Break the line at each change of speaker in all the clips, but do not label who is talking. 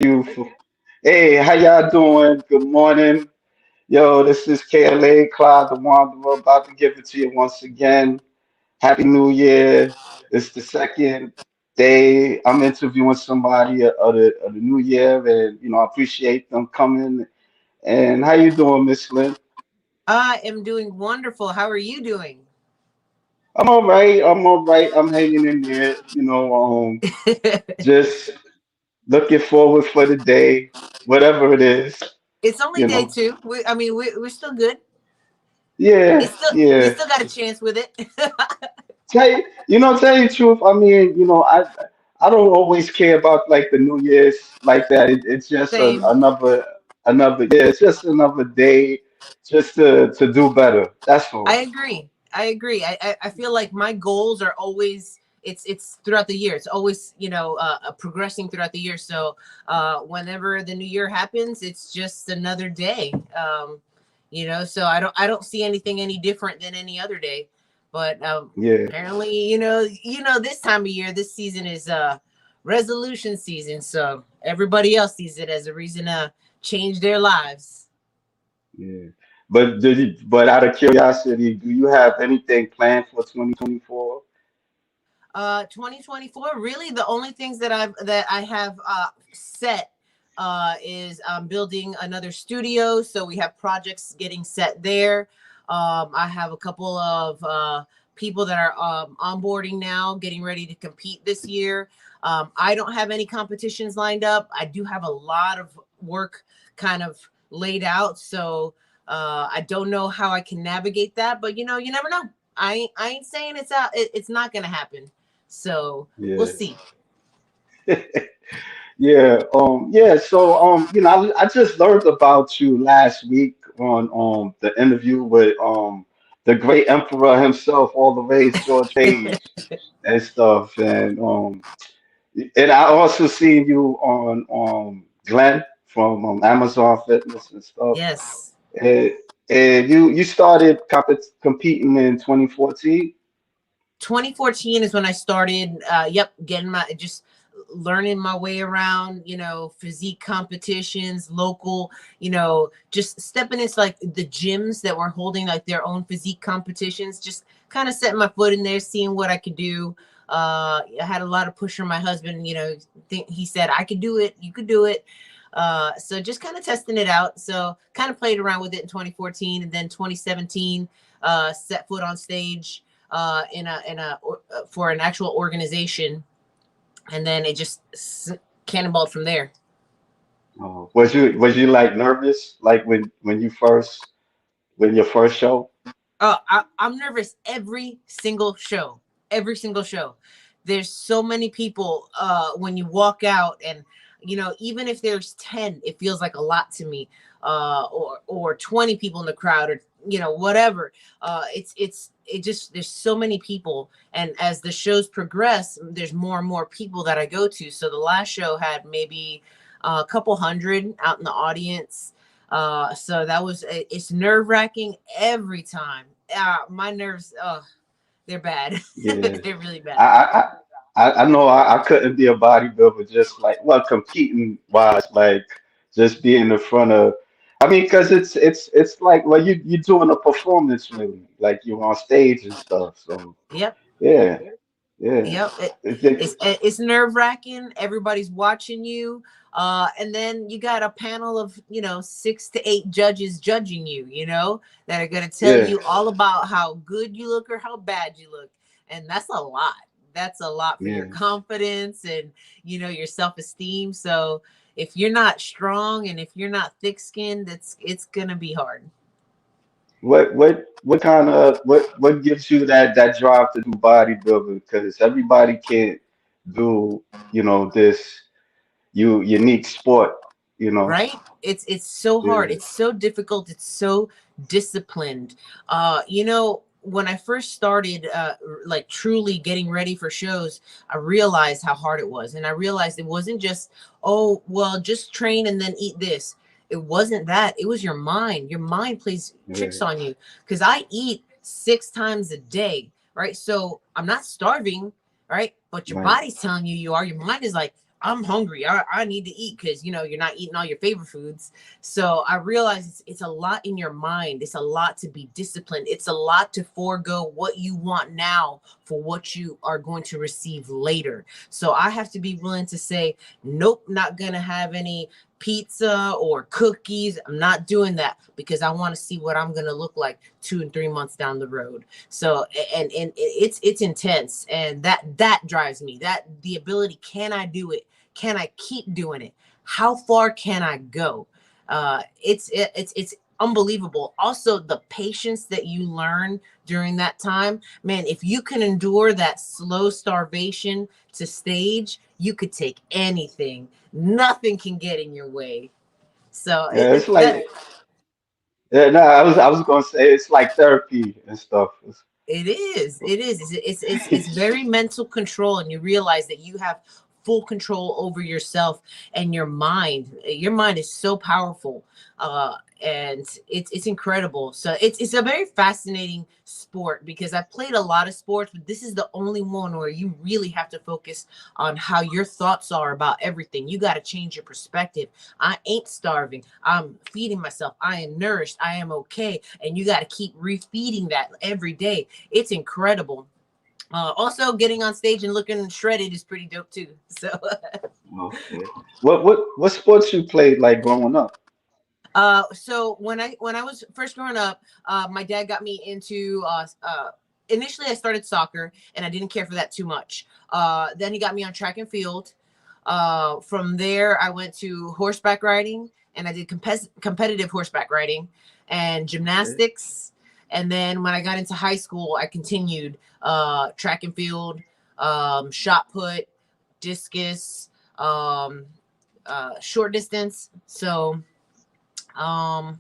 You. Hey, how y'all doing? Good morning. Yo, this is KLA, Clyde the Wanderer, about to give it to you once again. Happy New Year. It's the second day I'm interviewing somebody of the new year, and I appreciate them coming. And how you doing, Miss Lynn?
I am doing wonderful. How are you doing?
I'm all right. I'm all right. I'm hanging in there. Just looking forward for the day, whatever it is.
It's only
You
day
know.
two. We're still good.
Yeah,
It's still you
yeah.
still got a chance with it.
Tell you the truth. I mean, I don't always care about like the New Year's like that. It's just
Same.
another. Yeah, it's just another day, just to do better. That's
I
all.
agree. I agree. I feel like my goals are always it's throughout the year. It's always progressing throughout the year. So whenever the new year happens, it's just another day. So I don't see anything any different than any other day. But
Yeah,
apparently, this time of year, this season is resolution season. So everybody else sees it as a reason to change their lives.
yeah. But out of curiosity, do you have anything planned for 2024?
2024, really the only things that I have set is building another studio, so we have projects getting set there. I have a couple of people that are onboarding now, getting ready to compete this year. I don't have any competitions lined up. I do have a lot of work kind of laid out, so I don't know how I can navigate that, but you never know. I ain't saying it's not gonna happen. So we'll
Yeah.
see.
Yeah. So I just learned about you last week on the interview with the great emperor himself, all the way George Page and stuff, and I also seen you on Glenn from Amazon Fitness and stuff,
Yes.
and, and you started competing in 2014.
2014 is when I started, yep, getting my just learning my way around, physique competitions, local, just stepping into like the gyms that were holding like their own physique competitions, just kind of setting my foot in there, seeing what I could do. I had a lot of push from my husband, think he said I could do it, you could do it. So just kind of testing it out. So kind of played around with it in 2014, and then 2017 set foot on stage for an actual organization, and then it just cannonballed from there.
Was you like nervous like when you first when your first show?
I'm nervous every single show. Every single show. There's so many people when you walk out, and even if there's 10, it feels like a lot to me. Or 20 people in the crowd, or whatever. It just there's so many people, and as the shows progress, there's more and more people that I go to. So the last show had maybe a couple hundred out in the audience. So that was it's nerve wracking every time. My nerves, they're bad.
Yeah.
They're really bad.
I know I couldn't be a bodybuilder just like well competing wise like just being in front of I mean because it's like well you're doing a performance really like you're on stage and stuff so
Yep.
yeah yeah
Yep.
It's like-
It's nerve wracking. Everybody's watching you. And then you got a panel of 6 to 8 judges judging you. That are gonna tell
yeah
you all about how good you look or how bad you look, and that's a lot. That's a lot for your
yeah
confidence and your self esteem. So if you're not strong and if you're not thick skinned, it's gonna be hard.
what kind of what gives you that drive to do bodybuilding because everybody can't do this unique sport you know
Right, it's so hard,
yeah
it's so difficult, it's so disciplined. When I first started like truly getting ready for shows, I realized how hard it was, and I realized it wasn't just, oh well, just train and then eat this. It wasn't that. It was your mind plays tricks
yeah
on you, because I eat 6 times a day, right? So I'm not starving, right? But your
right
body's telling you are. Your mind is like, I'm hungry. I need to eat because you're not eating all your favorite foods. So I realize it's a lot in your mind. It's a lot to be disciplined. It's a lot to forego what you want now for what you are going to receive later. So I have to be willing to say, nope, not gonna have any pizza or cookies. I'm not doing that because I want to see what I'm gonna look like 2 and 3 months down the road. So and it's intense, and that drives me. That the ability, can I do it? Can I keep doing it? How far can I go? It's unbelievable. Also, the patience that you learn during that time, man. If you can endure that slow starvation to stage, you could take anything. Nothing can get in your way. So
Yeah, it's
that
like yeah, no, I was gonna say it's like therapy and stuff.
it is. It is. It's very mental control, and you realize that you have full control over yourself and your mind. Your mind is so powerful, and it's incredible. So it's a very fascinating sport because I've played a lot of sports, but this is the only one where you really have to focus on how your thoughts are about everything. You got to change your perspective. I ain't starving. I'm feeding myself. I am nourished. I am okay, and you got to keep refeeding that every day. It's incredible. Also, getting on stage and looking shredded is pretty dope too. So,
Okay. What sports you played like growing up?
so when I was first growing up, my dad got me into. Initially, I started soccer, and I didn't care for that too much. Then he got me on track and field. From there, I went to horseback riding, and I did competitive horseback riding and
Okay.
gymnastics. And then when I got into high school, I continued track and field, shot put, discus, um, short distance. So um,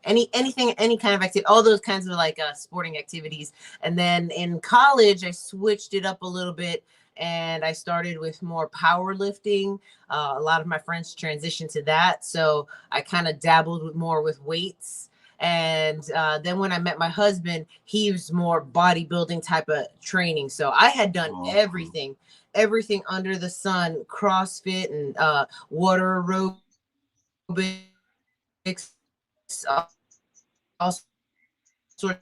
any kind of activity, all those kinds of like sporting activities. And then in college I switched it up a little bit, and I started with more powerlifting. A lot of my friends transitioned to that, so I kind of dabbled with more with weights. And then when I met my husband, he was more bodybuilding type of training, so I had done
Okay.
everything under the sun: CrossFit and water aerobics, all sorts of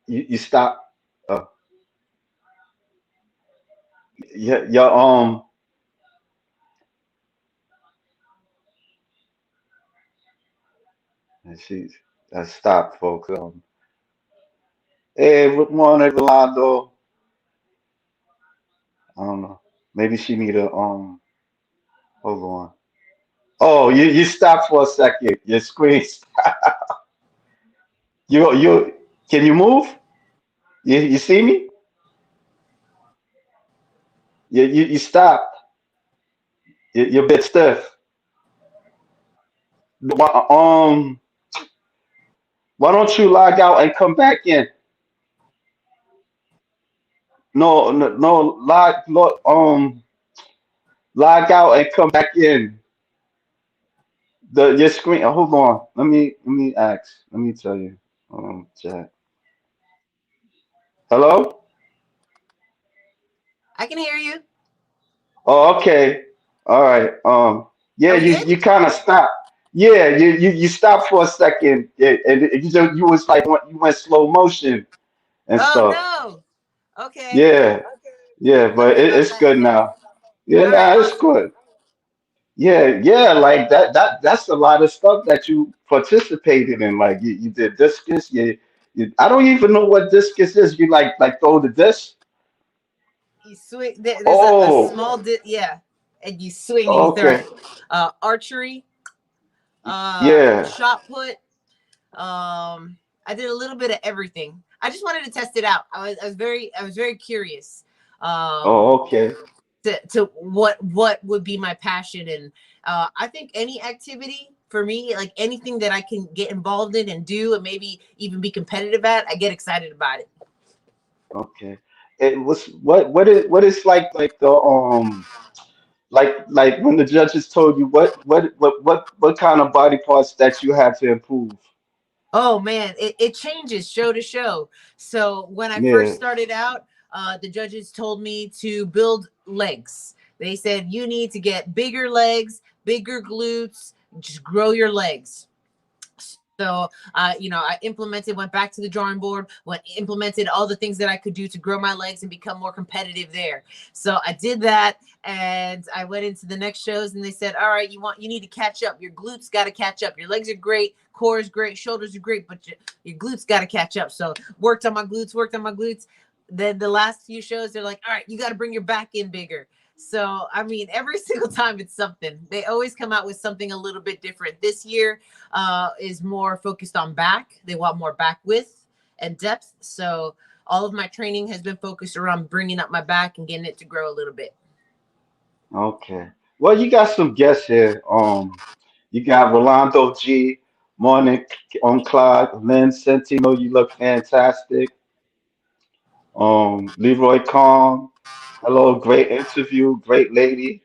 You stop. Uh, yeah, and she stopped, folks. Hey, good morning, Rolando. I don't know. Maybe she need a hold on. Oh, you stopped for a second. Your screen. You can you move? You see me? You stopped. You're a bit stiff. Um, why don't you log out and come back in? No, no, no. Log out and come back in. Your screen. Hold on. Let me ask. Let me tell you. Chat. Hello.
I can hear you.
Oh, okay. All right. Yeah,
Are we
you
good?
kind of stopped. Yeah, you stopped for a second, yeah, and you was like you went slow motion and
Oh
stuff.
no. Okay.
Yeah, yeah, but
Sorry about
it's
that.
good now. Yeah,
All right,
nah, it's
awesome.
good. Yeah, yeah, like that's a lot of stuff that you participated in. Like you did discus. I don't even know what discus is. You like throw the disc.
You swing. There's a
Oh,
small yeah, and you swing and you throw
okay.
it. Archery,
Yeah.
shot put. I did a little bit of everything. I just wanted to test it out. I was very curious. Um,
Oh, okay.
to what would be my passion, and I think any activity for me, like anything that I can get involved in and do, and maybe even be competitive at, I get excited about it.
Okay. It was what is like the like when the judges told you what kind of body parts that you had to improve.
Oh man, it changes show to show. So when I first
Yeah.
started out, the judges told me to build legs. They said you need to get bigger legs, bigger glutes, just grow your legs. So, I implemented, went back to the drawing board, went implemented all the things that I could do to grow my legs and become more competitive there. So I did that, and I went into the next shows, and they said, "All right, you need to catch up. Your glutes got to catch up. Your legs are great, core is great, shoulders are great, but your glutes got to catch up." So worked on my glutes, worked on my glutes. Then the last few shows, they're like, "All right, you got to bring your back in bigger." So, I mean, every single time it's something. They always come out with something a little bit different. This year is more focused on back. They want more back width and depth. So, all of my training has been focused around bringing up my back and getting it to grow a little bit.
Okay. Well, you got some guests here. You got Rolando G. Morning on Clyde. Lynn Centino, you look fantastic. Leroy Kong. Hello, great interview, great lady.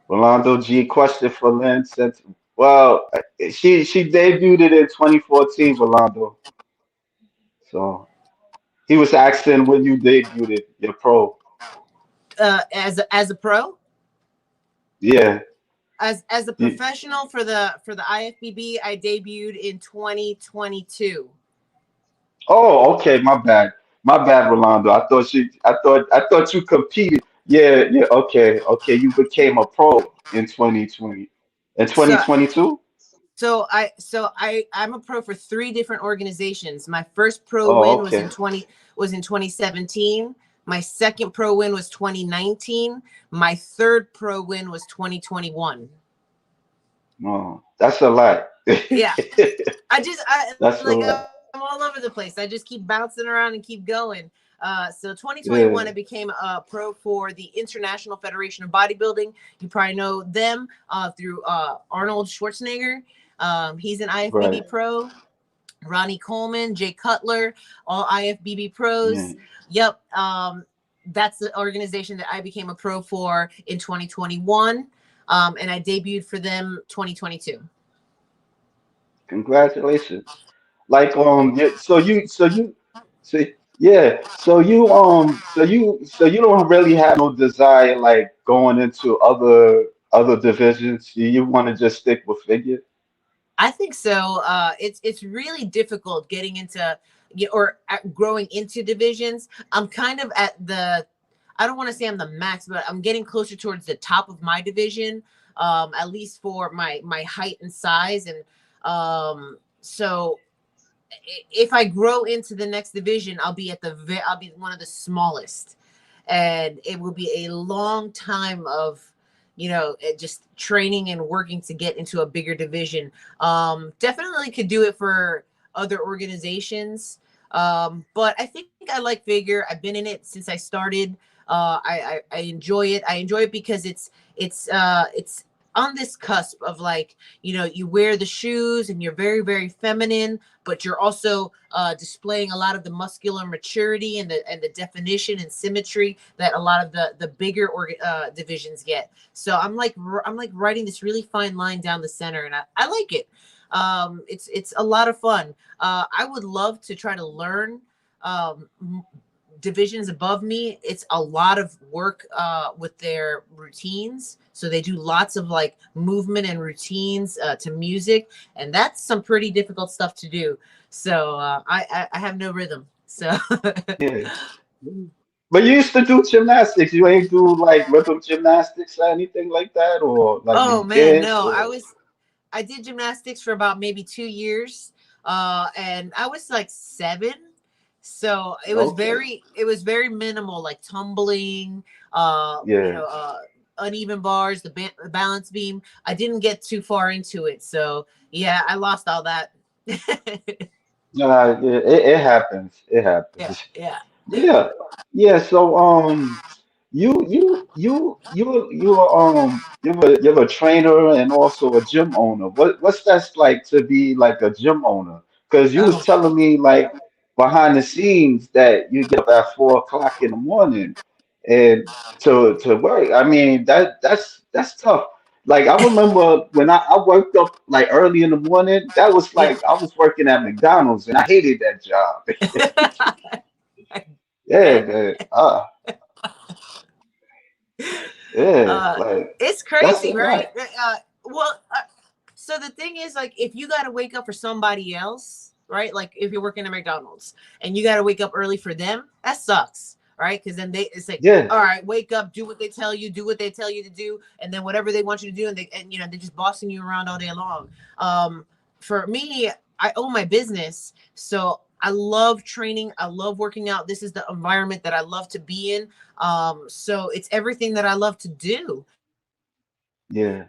Rolando G. Question for Lynn Centino. Well, she debuted it in 2014, Rolando. So he was asking when you debuted it, your pro.
As a pro,
Yeah.
as a
You,
professional for the IFBB, I debuted in 2022.
oh, okay. My bad. My bad, Rolando. I thought you competed. Yeah, yeah. Okay, okay. You became a pro in 2020, in
So
2022.
I'm a pro for three different organizations. My first pro
Oh,
win
okay.
was in 2017. My second pro win was 2019. My third pro win was 2021.
Oh, that's a lot.
Yeah. I
That's a
like I'm
lot.
all over the place. I just keep bouncing around and keep going. So 2021, I
Yeah,
became a pro for the International Federation of Bodybuilding. You probably know them through Arnold Schwarzenegger. He's an IFBB
right.
pro. Ronnie Coleman, Jay Cutler, all IFBB
Yeah.
pros. Yep. That's the organization that I became a pro for in 2021. And I debuted for them 2022.
Congratulations. Like yeah, so yeah, so you don't really have no desire like going into other divisions. You want to just stick with figure.
I think so. It's really difficult getting into growing into divisions. I'm kind of at the, I don't want to say I'm the max, but I'm getting closer towards the top of my division. At least for my height and size, and so if I grow into the next division, I'll be one of the smallest, and it will be a long time of just training and working to get into a bigger division. Definitely could do it for other organizations, but I think I like figure. I've been in it since I started. I enjoy it. I enjoy it because it's on this cusp of, like, you wear the shoes and you're very, very feminine, but you're also displaying a lot of the muscular maturity and the definition and symmetry that a lot of the bigger divisions get. So I'm like writing this really fine line down the center, and I like it. It's a lot of fun. I would love to try to learn divisions above me. It's a lot of work with their routines. So they do lots of like movement and routines to music, and that's some pretty difficult stuff to do. So I have no rhythm. So
Yeah. But you used to do gymnastics. You ain't do like rhythm gymnastics or anything like that, or like
oh
you
man,
did,
no,
or
I did gymnastics for about maybe 2 years, and I was like 7. So
okay.
it was very minimal, like tumbling,
Yeah.
uneven bars, the balance beam. I didn't get too far into it, so yeah, I lost all that.
Yeah, it happens. It
Yeah,
happens.
yeah.
Yeah, yeah. So, you're a trainer and also a gym owner. What's that like to be like a gym owner? Because you was
Oh,
telling me like behind the scenes that you get up at 4 o'clock in the morning and to work. I mean that's tough. Like I remember when I worked up like early in the morning, that was
Yeah.
like I was working at McDonald's and I hated that job.
I
Yeah,
get
man.
it.
Yeah,
uh
like
it's
that's
crazy,
it,
right?
right.
Well, so the thing is, like, if you got to wake up for somebody else, right? Like if you're working at McDonald's and you got to wake up early for them, that sucks, right? Because then it's like,
Yeah,
all right, wake up, do what they tell you, do what they tell you to do, and then whatever they want you to do, and you know they're just bossing you around all day long. um for me, I own my business, so I love training, I love working out. This is the environment that I love to be in. So it's everything that I love to do.
yeah,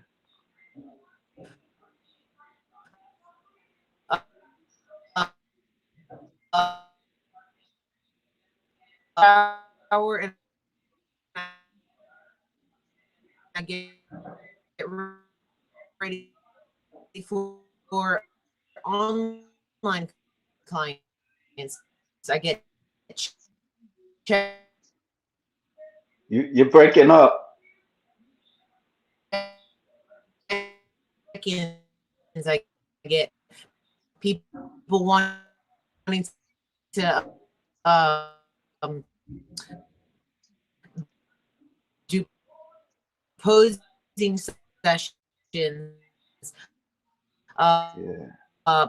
Hour and I get ready for online clients. I get
you're breaking up.
check-ins. I get people wanting to do posing sessions,
Yeah,
uh,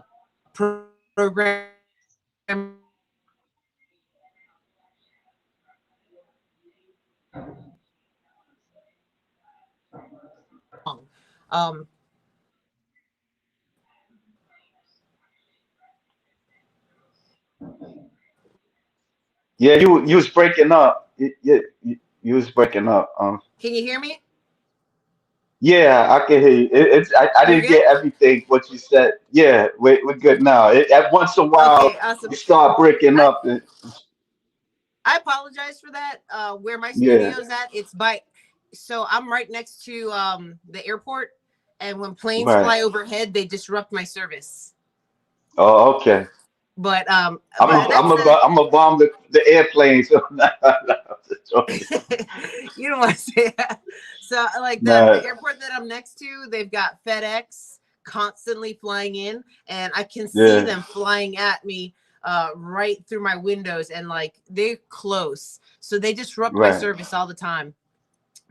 program. Um,
yeah. You was breaking up. You was breaking up.
can you hear me?
Yeah, I can hear you. I
You're
didn't
good.
get everything what you said. Yeah, we're good now. At once in a
Okay,
while
awesome.
you start breaking
I
up. And,
I apologize for that. Where my
yeah,
studio's at, it's by, so I'm right next to the airport, and when planes
right.
fly overhead, they disrupt my service.
Oh, okay.
But that's
I'm a bomb the airplane. So I'm just joking.
you don't want to say that. So like the
Nah,
airport that I'm next to, they've got FedEx constantly flying in, and I can see
yeah,
them flying at me right through my windows, and like they're close, so they disrupt my
right,
service all the time.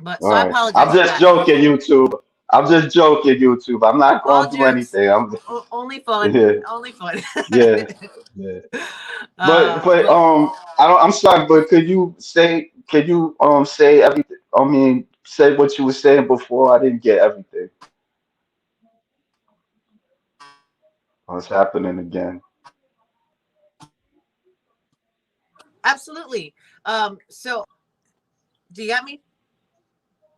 But so I
right. I'm
apologize for
just
that.
joking, YouTube. I'm just joking, YouTube. I'm not
All
going to do
jokes,
anything. I'm
only fun,
yeah,
only fun.
yeah, yeah. But
But
I don't, I'm sorry, but could you say everything? I mean, say what you were saying before. I didn't get everything. What's happening again?
absolutely. So do you got me?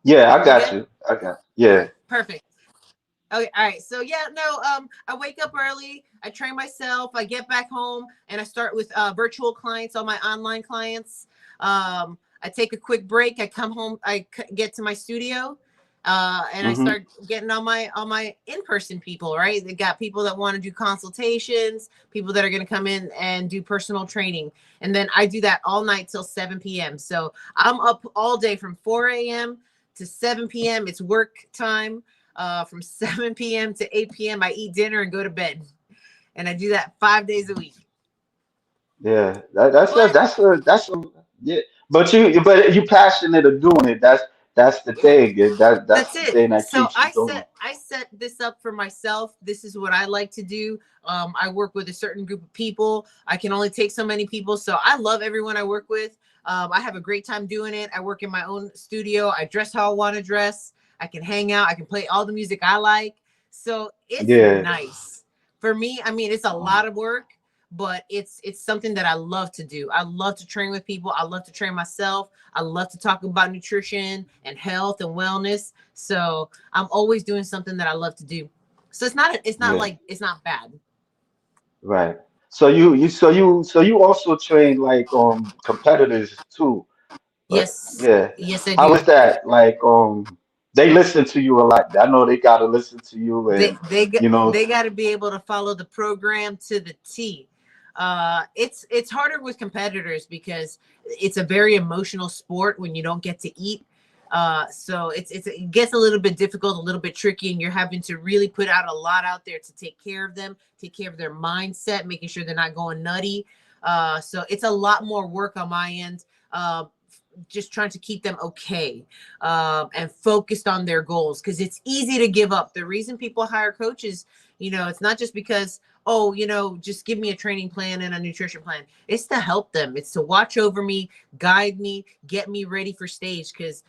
Yeah, I
You
got
good?
you. I got yeah.
Perfect. Okay, all right. So yeah, no, I wake up early, I train myself, I get back home, and I start with virtual clients, all my online clients. I take a quick break, I come home, get to my studio, and I
Hmm.
start getting on my in-person people, right? They got people that want to do consultations, people that are going to come in and do personal training. And then I do that all night till 7 p.m. So I'm up all day from 4 a.m. to 7 p.m. It's work time. From 7 p.m. to 8 p.m. I eat dinner and go to bed. And I do that 5 days a week.
Yeah,
But
that's a yeah. But you passionate of doing it. That's the thing. That's
that's
the
it.
thing that
So
keeps you going.
I set this up for myself. This is what I like to do. I work with a certain group of people. I can only take so many people. So I love everyone I work with. I have a great time doing it. I work in my own studio. I dress how I want to dress. I can hang out. I can play all the music I like. So it's
Yeah.
nice. For me, I mean, it's a lot of work, but it's something that I love to do. I love to train with people. I love to train myself. I love to talk about nutrition and health and wellness. So I'm always doing something that I love to do. So it's not
Yeah.
like it's not bad.
Right. So you also train like competitors too. But
Yes.
yeah.
Yes, I
How is
do.
that? Like they listen to you a lot. I know they gotta listen to you and you know,
They got to be able to follow the program to the T. It's harder with competitors because it's a very emotional sport when you don't get to eat. So it gets a little bit difficult, a little bit tricky, and you're having to really put out a lot out there to take care of them, take care of their mindset, making sure they're not going nutty. So it's a lot more work on my end. Just trying to keep them okay, and focused on their goals, because it's easy to give up. The reason people hire coaches, it's not just because, oh, just give me a training plan and a nutrition plan. It's to help them. It's to watch over me, guide me, get me ready for stage, because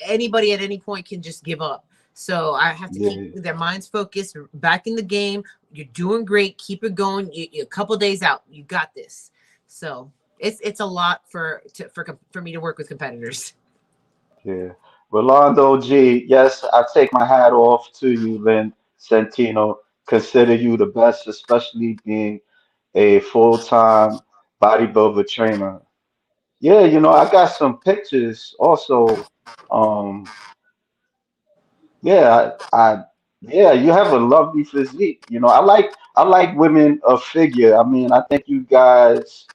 anybody at any point can just give up. So I have to keep
Yeah,
their minds focused, back in the game. You're doing great. Keep it going. You a couple days out. You got this. So it's a lot for me to work with competitors.
yeah. Rolando G, yes, I take my hat off to you, Lynn Centino. Consider you the best, especially being a full-time bodybuilder trainer. Yeah, I got some pictures also. Um, Yeah, yeah, you have a lovely physique. I like women of figure. I mean, I think you guys,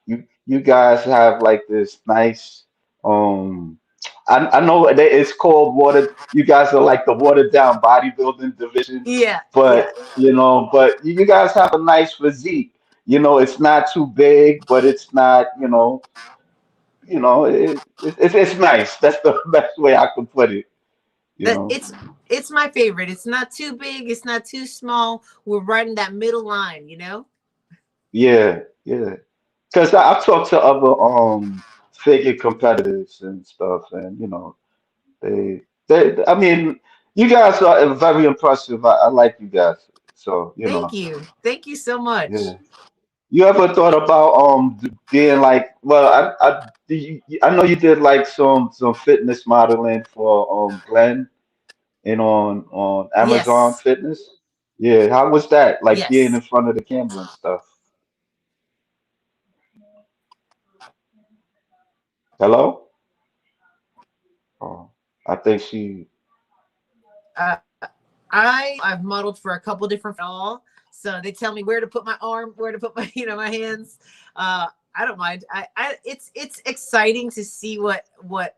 you guys have like this nice, um, I know that it's called water. You guys are like the watered down bodybuilding division,
Yeah, yeah.
but you guys have a nice physique. It's not too big, but it's not, it's nice. That's the best way I could put it. You
That
know.
it's my favorite. It's not too big. It's not too small. We're right in that middle line.
Yeah, yeah. Because I've talked to other figure competitors and stuff, and I mean, you guys are very impressive. I like you guys. So,
Thank you. Thank you so much.
yeah. You ever thought about being like, well, I know you did like some fitness modeling for Glenn and on Amazon
Yes.
Fitness. Yeah, how was that? Like being in
Yes.
front of the camera and stuff. Hello? Oh, I think she.
I've modeled for a couple different all, so they tell me where to put my arm, where to put my my hands. I don't mind. It's exciting to see what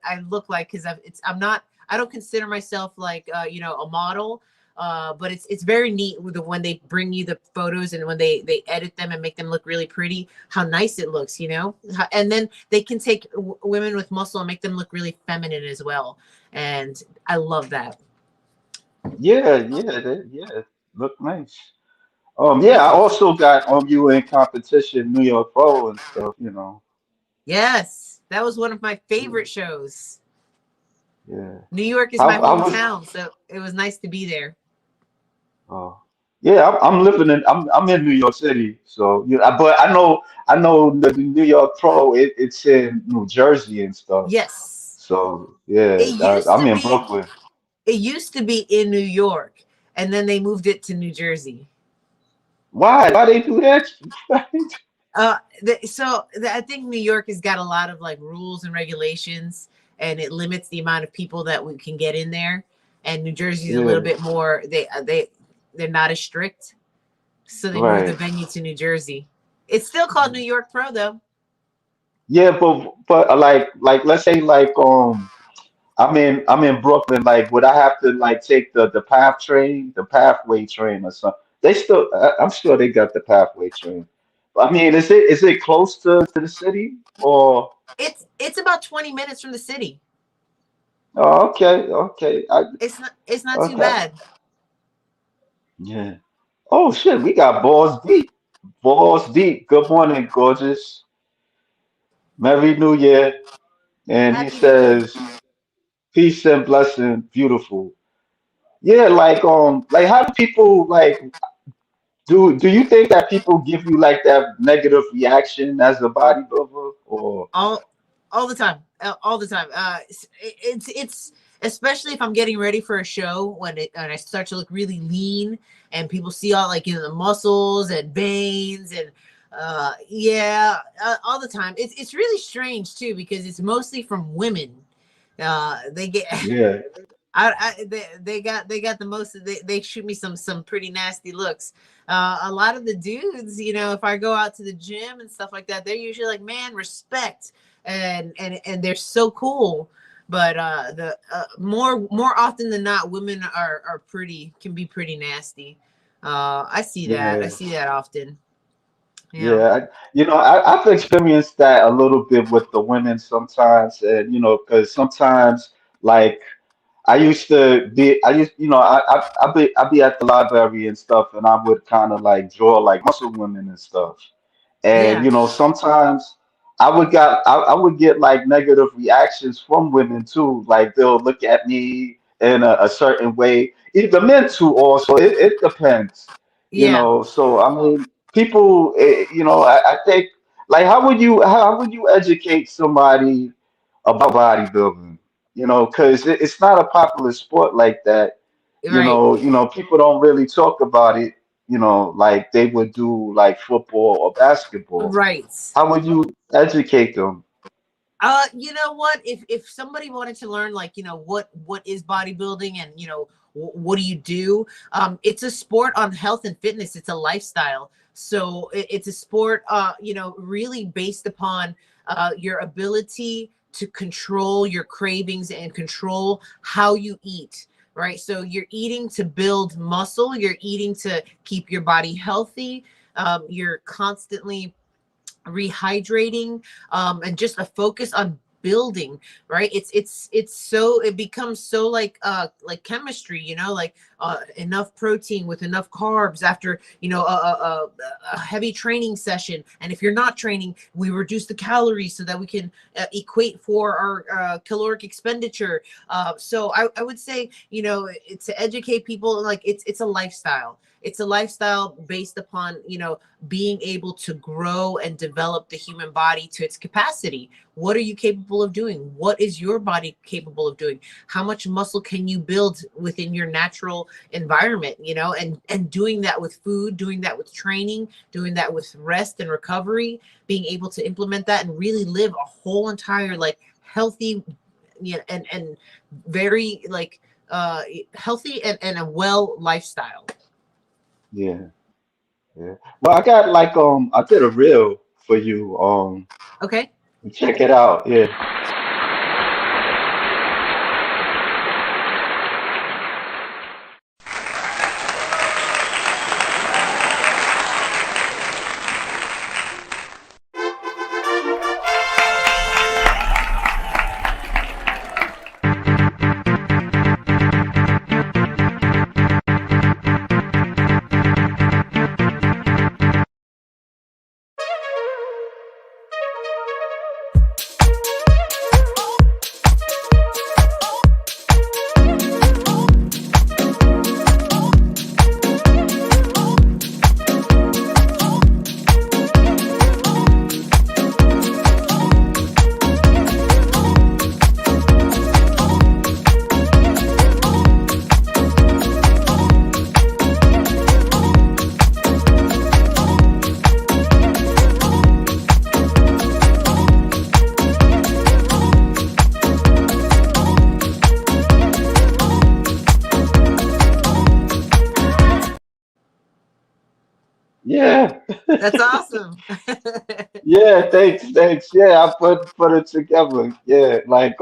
I look like, because I'm not, I don't consider myself like a model. But it's very neat with when they bring you the photos, and when they edit them and make them look really pretty, how nice it looks. And then they can take women with muscle and make them look really feminine as well, and I love that.
Yeah, yeah, yeah. Look nice. Yeah,
Thank
I
you.
also got you in competition, New York Pro and stuff.
Yes, that was one of my
Yeah,
favorite shows.
yeah.
New York is my
I was.
hometown, so it was nice to be there.
Oh, yeah. I'm living in. I'm in New York City, so but I know the New York Pro. It's in New Jersey and stuff.
Yes.
So yeah,
It used
I'm
to
in
be
Brooklyn.
it used to be in New York, and then they moved it to New Jersey.
Why? Why they do that? Right?
I think New York has got a lot of like rules and regulations, and it limits the amount of people that we can get in there. And New Jersey's a little
Yeah.
bit more, they're not as strict, so they moved the
Right.
venue to New Jersey. It's still called New York Pro though.
Yeah, but like let's say like I'm in Brooklyn. Like, would I have to like take the path train, the pathway train or something? They still, I'm sure they got the pathway train. I mean, is it close to the city or?
It's about 20 minutes from the city.
Oh, okay, okay,
It's not too
okay,
bad.
yeah. Oh shit, we got balls deep, balls deep. Good morning, gorgeous. Merry New Year. And he
Happy New Year.
says, peace and blessing, beautiful. Yeah, like how do people like? Do you think that people give you like that negative reaction as a bodybuilder or
All the time, all the time. It's especially if I'm getting ready for a show, when I start to look really lean, and people see all like the muscles and veins, and yeah, all the time. It's really strange too, because it's mostly from women. They get
yeah,
they got the most. They shoot me some pretty nasty looks. A lot of the dudes, if I go out to the gym and stuff like that, they're usually like, man, respect, and they're so cool. But the more often than not, women are can be pretty nasty. I see that. I
Yeah.
see that often. Yeah.
Yeah, I've experienced that a little bit with the women sometimes, and because sometimes, like, I be at the library and stuff, and I would kind of like draw like muscle women and stuff. And
Yeah.
sometimes I would get like negative reactions from women too. Like they'll look at me in a certain way. The men too also. It depends.
Yeah.
So I mean, people. I think like how would you educate somebody about bodybuilding? Because it's not a popular sport like that.
Right.
People don't really talk about it, like they would do like football or basketball.
Right.
How would you educate them?
You know what? If somebody wanted to learn, like, what is bodybuilding, and what do you do? It's a sport on health and fitness. It's a lifestyle. So it's a sport, really based upon your ability to control your cravings and control how you eat. Right. So you're eating to build muscle. You're eating to keep your body healthy. You're constantly rehydrating, and just a focus on building. Right, it becomes so like chemistry, like enough protein with enough carbs after a heavy training session. And if you're not training, we reduce the calories so that we can equate for our caloric expenditure. So I would say, to educate people, like, it's a lifestyle. It's a lifestyle based upon, being able to grow and develop the human body to its capacity. What are you capable of doing? What is your body capable of doing? How much muscle can you build within your natural environment? And doing that with food, doing that with training, doing that with rest and recovery, being able to implement that and really live a whole entire, like, healthy, and very, like, healthy and a well lifestyle.
Yeah, yeah. Well, I got like I did a reel for you.
Okay.
Check it out. Yeah. Yeah.
That's awesome.
Yeah, thanks. Yeah, I put it together. Yeah, like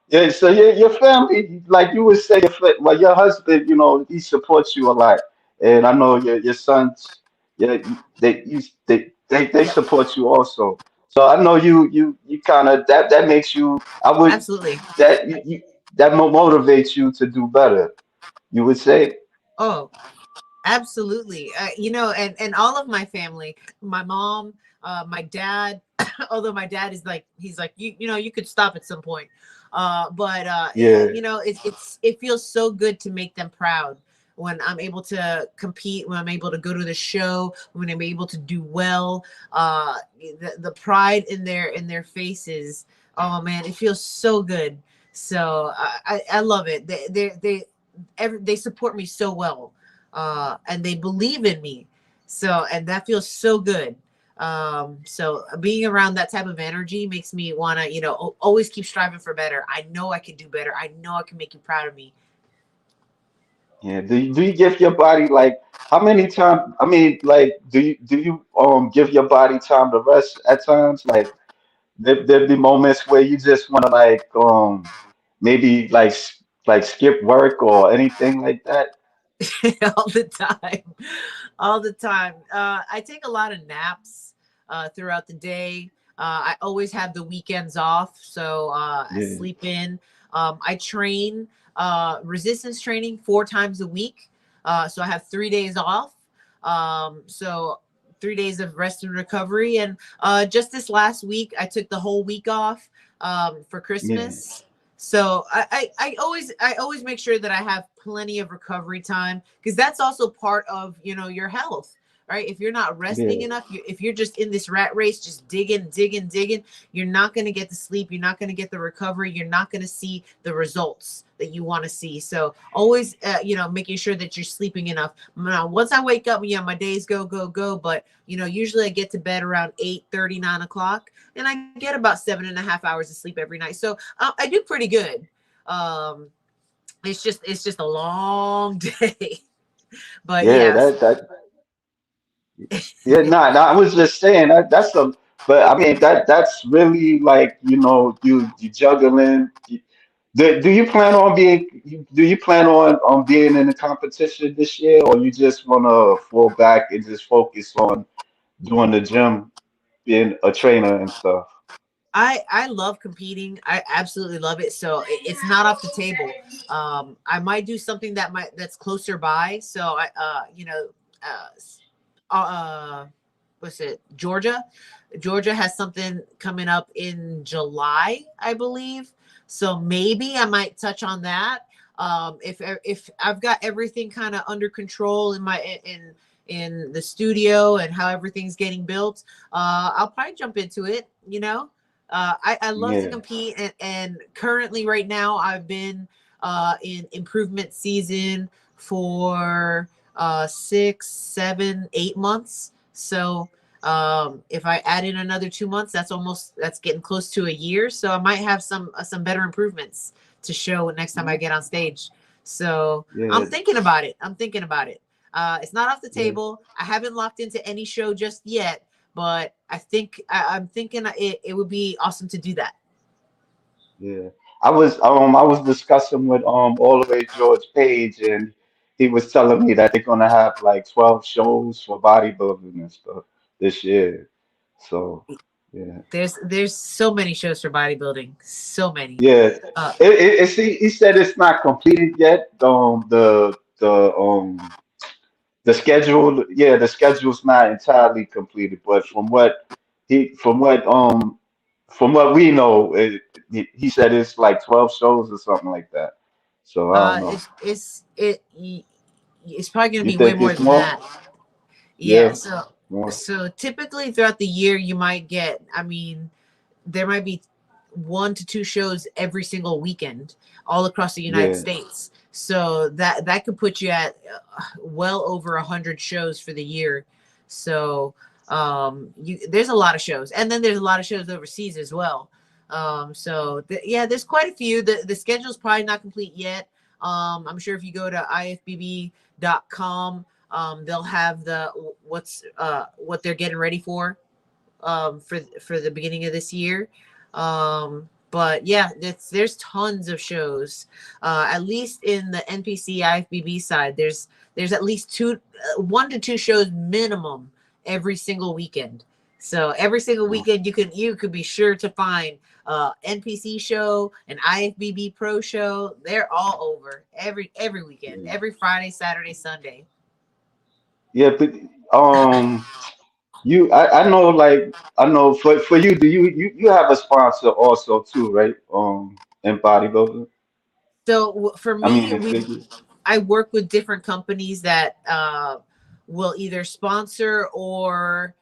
yeah. So your family, like you would say, well, your husband, he supports you a lot, and I know your sons, yeah, they support you also. So I know you kind of that makes you. I would
Absolutely.
that you that motivates you to do better. You would say,
Oh, absolutely. And all of my family, my mom, my dad, although my dad is like, he's like, you could stop at some point. But
yeah,
it feels so good to make them proud when I'm able to compete, when I'm able to go to the show, when I'm able to do well. The pride in their faces. Oh man, it feels so good. So I love it. They support me so well, and they believe in me. So, and that feels so good. So being around that type of energy makes me want to, always keep striving for better. I know I can do better. I know I can make you proud of me.
Yeah. Do you give your body like how many times? I mean, like, do you give your body time to rest at times? Like, there be moments where you just want to like maybe like like skip work or anything like that.
All the time, all the time. I take a lot of naps throughout the day. I always have the weekends off, so I
Yeah.
sleep in. I train resistance training 4 times a week, so I have 3 days off. So 3 days of rest and recovery, and just this last week, I took the whole week off for
Yeah.
Christmas. So I always make sure that I have plenty of recovery time, because that's also part of your health, right? If you're not resting
Yeah.
enough, if you're just in this rat race, just digging, you're not going to get the sleep, you're not going to get the recovery, you're not going to see the results that you want to see. So always making sure that you're sleeping enough. Now, once I wake up, yeah, my days go, but usually I get to bed around 8:30, 9 o'clock, and I get about 7.5 hours of sleep every night. So I do pretty good. Um, it's just a long day, but
Yeah.
yes,
Yeah. Nah. Nah, I was just saying that's a. But I mean that's really like you juggling. Do you plan on do you plan on being in the competition this year, or you just wanna fall back and just focus on doing the gym, being a trainer and stuff?
I love competing. I absolutely love it. So it's not off the table. I might do something that's closer by. So uh, uh, what's it? Georgia. Georgia has something coming up in July, I believe. So maybe I might touch on that. If I've got everything kind of under control in the studio and how everything's getting built, I'll probably jump into it. I love to
Yeah,
compete, and currently right now I've been in improvement season for 6, 7, 8 months. So if I add in another 2 months, that's getting close to a year. So I might have some better improvements to show next time I get on stage. So I'm
yeah,
thinking about it. It's not off the
yeah,
table. I haven't locked into any show just yet, but I'm thinking it would be awesome to do that.
yeah. I was discussing with all the way George Page, and he was telling me that they're gonna have like 12 shows for bodybuilding and stuff this year. So yeah.
There's so many shows for bodybuilding, so many.
Yeah,
Uh,
he said it's not completed yet. The schedule, yeah, the schedule's not entirely completed, but he, from what, from what we know, he said it's like 12 shows or something like that. So I don't know.
it's probably going to
You
be way
think
more
it's
than
more?
that. Yeah.
Yeah,
So
more.
so typically throughout the year, you might get. I mean, there might be 1 to 2 shows every single weekend all across the United
Yeah,
States. So that could put you at well over 100 shows for the year. So there's a lot of shows, and then there's a lot of shows overseas as well. Yeah, there's quite a few. The schedule's probably not complete yet. I'm sure if you go to ifbb.com, they'll have what they're getting ready for the beginning of this year. But yeah, there's tons of shows. At least in the NPC IFBB side, there's at least 1 to 2 shows minimum every single weekend. So every single
mm,
weekend you could be sure to find NPC show, an IFBB Pro show. They're all over every weekend,
yeah,
every Friday, Saturday, Sunday.
yeah. But um, I know, like I know for you, do you have a sponsor also too, right? In bodybuilding.
So for
I mean,
me,
in figure.
I work with different companies that will either sponsor um,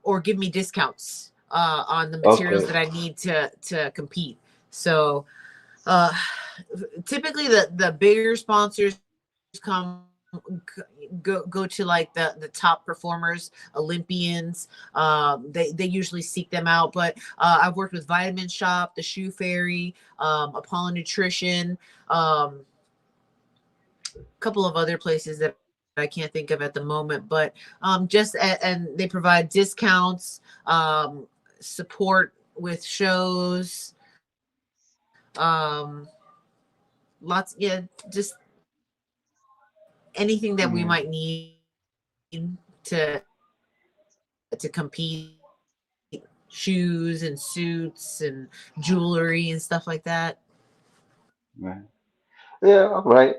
or give me discounts on the materials
Okay.
that I need to compete. So uh, typically the bigger sponsors come go to like the top performers, Olympians. They usually seek them out. But I've worked with Vitamin Shop, the Shoe Fairy, Apollo Nutrition, a couple of other places that I can't think of at the moment. But and they provide discounts, support with shows, lots, yeah, just anything that we
Yeah,
might need to compete, shoes and suits and jewelry and stuff like that.
man. Yeah, all right.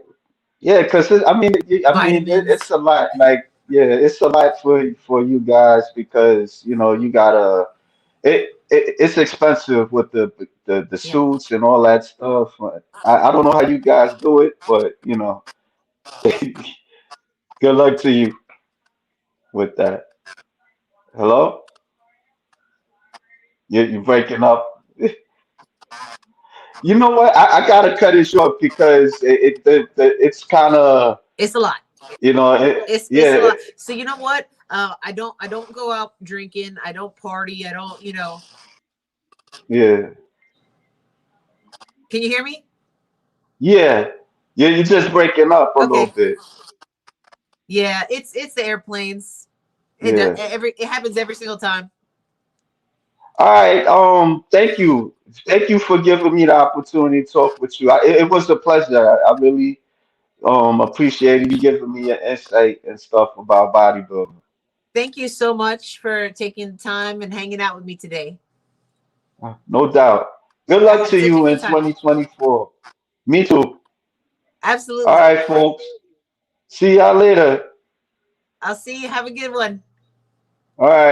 Yeah, because I mean,
Vitamins.
it's a lot. Like, yeah, it's a lot for you guys because you know you gotta. It's expensive with the
Yep.
suits and all that stuff. I don't know how you guys do it, but you know, good luck to you with that. Hello, you're breaking up. You know what? I gotta cut it short because it's kind of
It's a lot.
you know
It's a
yeah
lot. So you know what? I don't go out drinking. I don't party. I don't.
yeah
Can you hear me?
yeah yeah. You're just breaking up a little
Okay.
bit.
Yeah, it's the airplanes.
Yeah.
It happens every single time.
All right. Thank you. Thank you for giving me the opportunity to talk with you. It was a pleasure. I really appreciated you giving me an insight and stuff about bodybuilding.
Thank you so much for taking the time and hanging out with me today.
No doubt. Good
Have
luck
a
to
take a
you
good
in
time.
2024. Me too. All
Absolutely.
right, folks. See y'all later.
I'll see you. Have a good one.
All right.